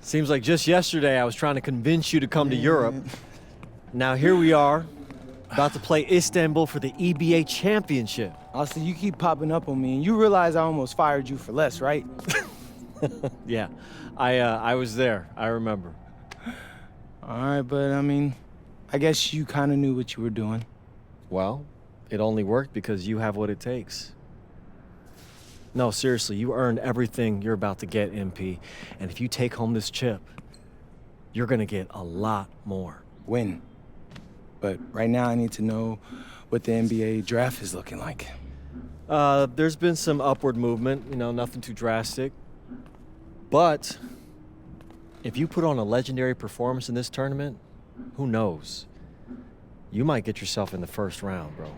Seems like just yesterday I was trying to convince you to come to Europe. Now here we are, about to play Istanbul for the EBA championship. Austin, you keep popping up on me, and you realize I almost fired you for less, right? Yeah, I was there, I remember. All right, but I mean, I guess you kind of knew what you were doing. Well, it only worked because you have what it takes. No, seriously, you earned everything you're about to get, MP. And if you take home this chip, you're gonna get a lot more. Win. But right now I need to know what the NBA draft is looking like. There's been some upward movement, nothing too drastic. But if you put on a legendary performance in this tournament, who knows? You might get yourself in the first round, bro.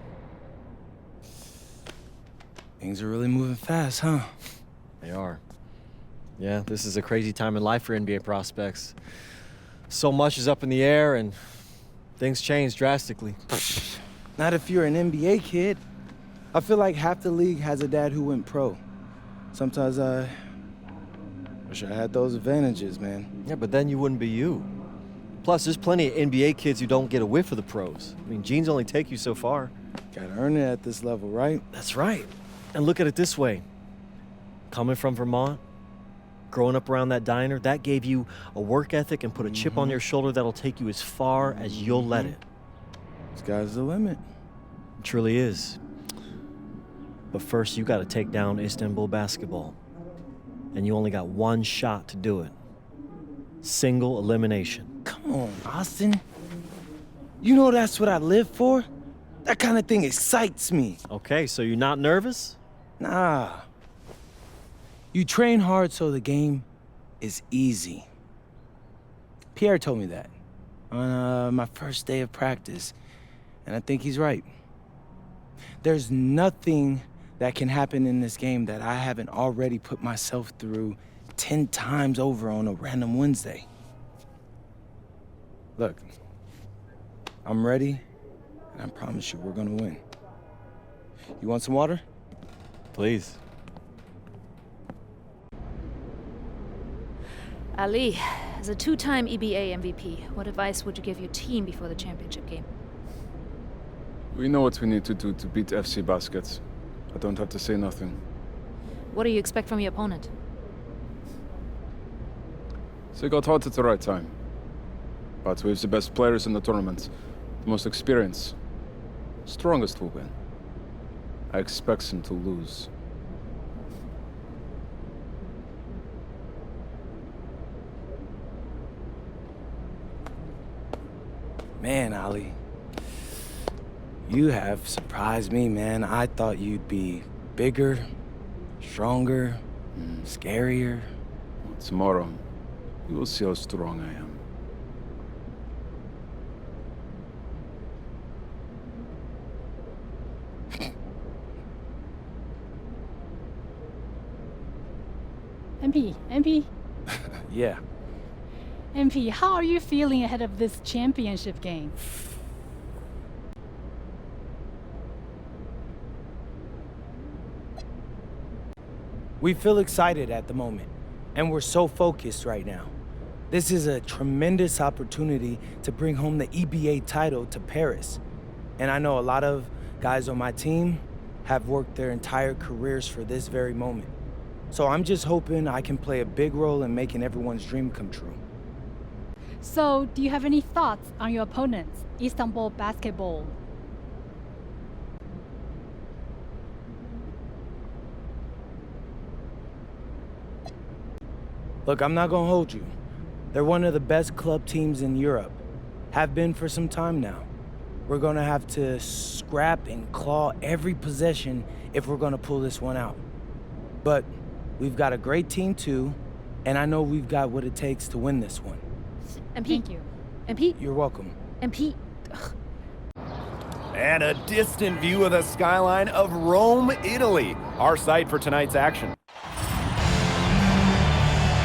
Things are really moving fast, huh? They are. Yeah, this is a crazy time in life for NBA prospects. So much is up in the air and things change drastically. Not if you're an NBA kid. I feel like half the league has a dad who went pro. Sometimes I wish I had those advantages, man. Yeah, but then you wouldn't be you. Plus, there's plenty of NBA kids who don't get a whiff of the pros. I mean, genes only take you so far. Gotta earn it at this level, right? That's right. And look at it this way. Coming from Vermont, growing up around that diner, that gave you a work ethic and put a chip on your shoulder that'll take you as far as you'll let it. Sky's the limit. It truly is. But first, you gotta take down Istanbul basketball. And you only got one shot to do it. Single elimination. Come on, Austin. You know that's what I live for? That kind of thing excites me. Okay, so you're not nervous? Nah. You train hard so the game is easy. Pierre told me that on my first day of practice, and I think he's right. There's nothing that can happen in this game that I haven't already put myself through 10 times over on a random Wednesday. Look, I'm ready, and I promise you we're gonna win. You want some water? Please. Ali, as a two-time EBA MVP, what advice would you give your team before the championship game? We know what we need to do to beat FC Baskets. I don't have to say nothing. What do you expect from your opponent? They got hot at the right time. But we have the best players in the tournament, the most experienced, strongest will win. I expect them to lose. Man, Ali, you have surprised me, man. I thought you'd be bigger, stronger, scarier. Tomorrow, you will see how strong I am. MP, Yeah. MP, how are you feeling ahead of this championship game? We feel excited at the moment, and we're so focused right now. This is a tremendous opportunity to bring home the EBA title to Paris. And I know a lot of guys on my team have worked their entire careers for this very moment. So I'm just hoping I can play a big role in making everyone's dream come true. So, do you have any thoughts on your opponents, Istanbul Basketball? Look, I'm not gonna hold you. They're one of the best club teams in Europe. Have been for some time now. We're gonna have to scrap and claw every possession if we're gonna pull this one out. But we've got a great team too, and I know we've got what it takes to win this one. MP. Thank you. MP. You're welcome. MP. And a distant view of the skyline of Rome, Italy, our site for tonight's action.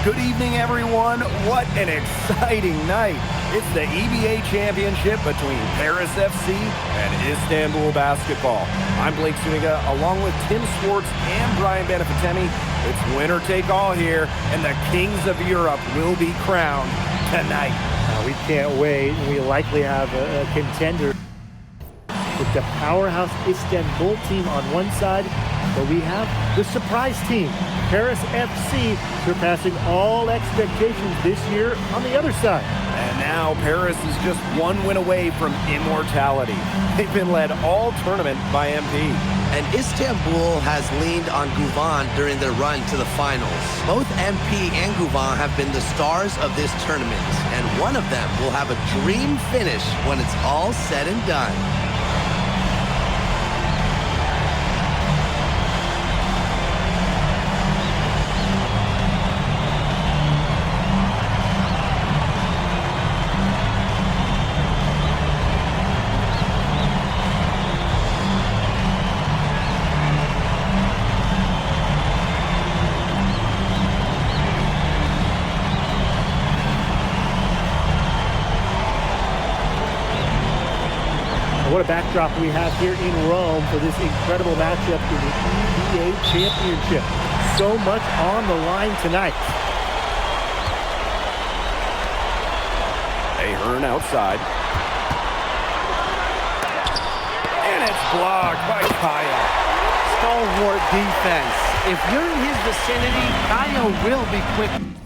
Good evening, everyone. What an exciting night. It's the EBA championship between Paris FC and Istanbul Basketball. I'm Blake Zuniga, along with Tim Swartz and Brian Benefitemi. It's winner take all here, and the kings of Europe will be crowned tonight. We can't wait. We likely have a contender with the powerhouse Istanbul team on one side, but we have the surprise team, Paris FC, surpassing all expectations this year on the other side. And now Paris is just one win away from immortality. They've been led all tournament by MP. And Istanbul has leaned on Guvan during their run to the finals. Both MP and Guvan have been the stars of this tournament, and one of them will have a dream finish when it's all said and done. What a backdrop we have here in Rome for this incredible matchup in the EBA Championship. So much on the line tonight. Ahern outside. And it's blocked by Kyle. Stalwart defense. If you're in his vicinity, Kyle will be quick.